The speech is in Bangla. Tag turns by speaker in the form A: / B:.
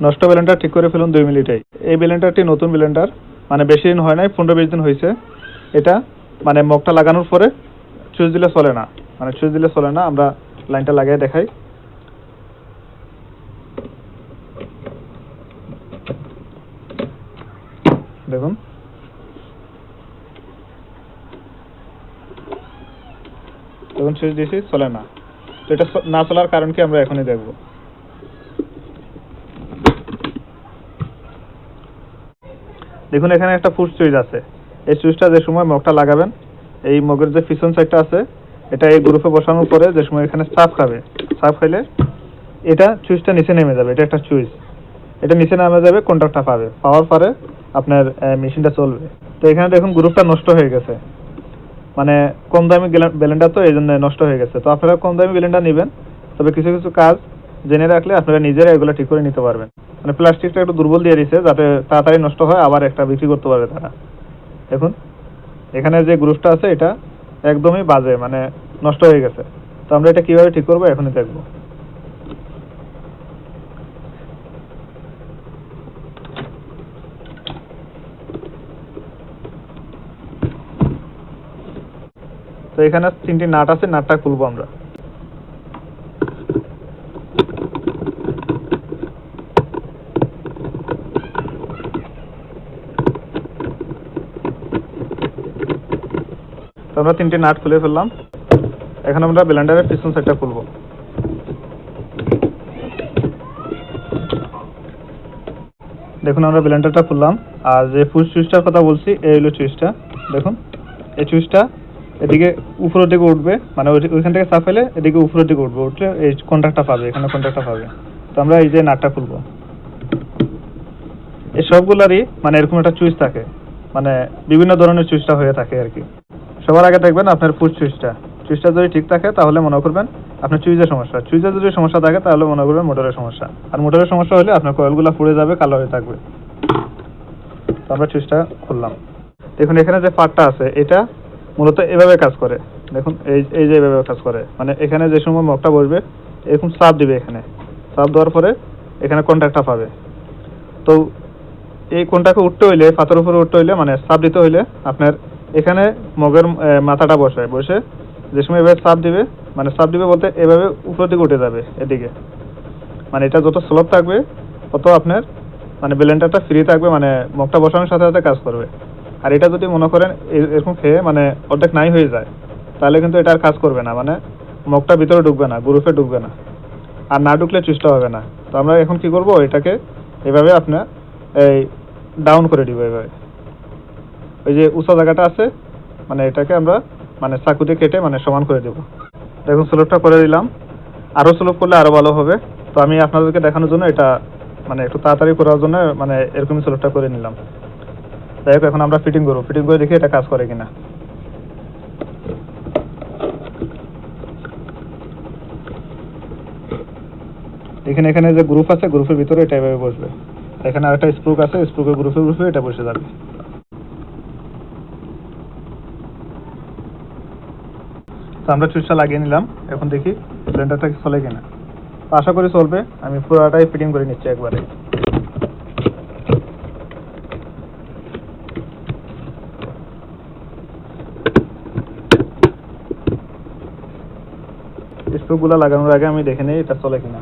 A: নষ্ট ব্লেন্ডার ঠিক করে ফেলুন 2 মিনিটেই। এই ব্লেন্ডারটি নতুন ব্লেন্ডার, মানে বেশি দিন হয় নাই, 15-20 দিন হয়েছে। এটা মানে মগটা লাগানোর পরে সুইচ দিলে চলে না, মানে সুইচ দিলে চলে না। আমরা লাইনটা লাগিয়ে দেখাই। দেখুন দেখুন সুইচ দিয়েছি, চলে না। তো এটা না চলার কারণ কি আমরা এখনই দেখব। দেখুন এখানে একটা পুশ সুইচ আছে। এই সুইচটা যে সময় মগটা লাগাবেন, এই মগের যে পিছন সাইডটা আছে এটা এই গ্রুপে বসানোর পরে যে সময় এখানে চাপ খাবে, চাপ খাইলে এটা সুইচটা নিচে নেমে যাবে। এটা একটা সুইচ, এটা নিচে নামে যাবে, কন্ট্যাক্টটা পাবে, পাওয়ার পরে আপনার মেশিনটা চলবে। তো এখানে দেখুন গ্রুপটা নষ্ট হয়ে গেছে, মানে কম দামি ব্লেন্ডার তো এই জন্য নষ্ট হয়ে গেছে। তো আপনারা কম দামি ব্লেন্ডার নেবেন, তবে কিছু কিছু কাজ জেনে রাখলে আপনারা নিজেরা এগুলো ঠিক করে নিতে পারবেন। মানে প্লাস্টিকটা একটু দুর্বল দিয়ে দিচ্ছে যাতে তাড়াতাড়ি নষ্ট হয়, আবার একটা বিক্রি করতে পারবে তারা। দেখুন এখানে যে গ্রুপটা আছে এটা একদমই বাজে, মানে নষ্ট হয়ে গেছে। তো আমরা এটা কিভাবে ঠিক করবো এখনই দেখবো। তো এখানে 3টি নাট আছে, নাটটা খুলবো আমরা। তো আমরা 3টি নাট খুলে ফেললাম। এখন আমরা ব্লেন্ডারের পিছন সাইডটা খুলবো। দেখুন আমরা ব্লেন্ডারটা খুললাম, আর যে পুশ সুইচটার কথা বলছি এই হলো সুইচটা। দেখুন এই সুইচটা এদিকে উপরের দিকে উঠবে, মানে ওইখান থেকে চাপ ফেলে এদিকে উপরের দিকে উঠবে, উঠলে এই কন্ট্যাক্টটা পাবে, এখানে কন্ট্যাক্টটা পাবে। তো আমরা এই যে নাটটা খুলবো। এই সবগুলারই মানে এরকম একটা সুইচ থাকে, মানে বিভিন্ন ধরনের সুইচটা হয়ে থাকে আর কি। সবার আগে দেখবেন আপনার পুশ সুইচটা, সুইচটা যদি ঠিক থাকে তাহলে মনে করবেন আপনার সুইচের সমস্যা, সুইচের যদি সমস্যা থাকে তাহলে মনে করবেন মোটরের সমস্যা, আর মোটরের সমস্যা হলে আপনার কয়েলগুলো পুড়ে যাবে, কালো হয়ে থাকবে। তো আমরা সুইচটা খুললাম। দেখুন এখানে যে পার্টটা আছে এটা মূলত এভাবে কাজ করে। দেখুন এই যে এভাবে কাজ করে, মানে এখানে যে সময় মগটা বসবে এরকম চাপ দিবে, এখানে চাপ দেওয়ার পরে এখানে কন্ট্যাক্টটা পাবে। তো এই কোনটাকে উঠতে হইলে, পাতার উপরে উঠতে হইলে, মানে চাপ দিতে হইলে আপনার এখানে মগের মাথাটা বসে যে সময় এভাবে চাপ দিবে, মানে চাপ দিবে বলতে এভাবে উপরের দিকে উঠে যাবে এদিকে। মানে এটা যত স্লোপ থাকবে তত আপনার মানে ব্লেন্ডারটা ফ্রি থাকবে, মানে মগটা বসানোর সাথে সাথে কাজ করবে। আর এটা যদি মনে করেন এরকম খেয়ে মানে অর্ধেক নাই হয়ে যায়, তাহলে কিন্তু এটা আর কাজ করবে না, মানে মগটা ভিতরে ঢুকবে না, গ্রুপে ঢুকবে না, আর না ঢুকলে সুইচটা হবে না। তো আমরা এখন কি করব, এটাকে এভাবে আপনার এই ডাউন করে দিব এভাবে। ওই যে উঁচা জায়গাটা আছে, মানে এটাকে আমরা মানে চাকু দিয়ে কেটে মানে সমান করে দেব। দেখুন স্লোপটা করে দিলাম, আরও স্লোপ করলে আরও ভালো হবে। তো আমি আপনাদেরকে দেখানোর জন্য এটা মানে একটু তাড়াতাড়ি করার জন্য মানে এরকমই স্লোপটা করে নিলাম। যাই হোক এখন আমরা ফিটিং করবো, ফিটিং করে দেখি এটা কাজ করে কিনা। এখানে যে গ্রুপ আছে গ্রুপের ভিতরে এটা এভাবে বসবে, এখানে আরেকটা স্প্রুক আছে, স্প্রুকের গ্রুপে এটা বসে যাবে। তো আমরা সুইচটা লাগিয়ে নিলাম, এখন দেখি ব্লেন্ডারটা কি চলে কিনা। তো আশা করি চলবে, আমি পুরোটাই ফিটিং করে নিচ্ছি একবারে। স্ক্রুগুলো লাগানোর আগে আমি দেখে নিই এটা চলে কিনা।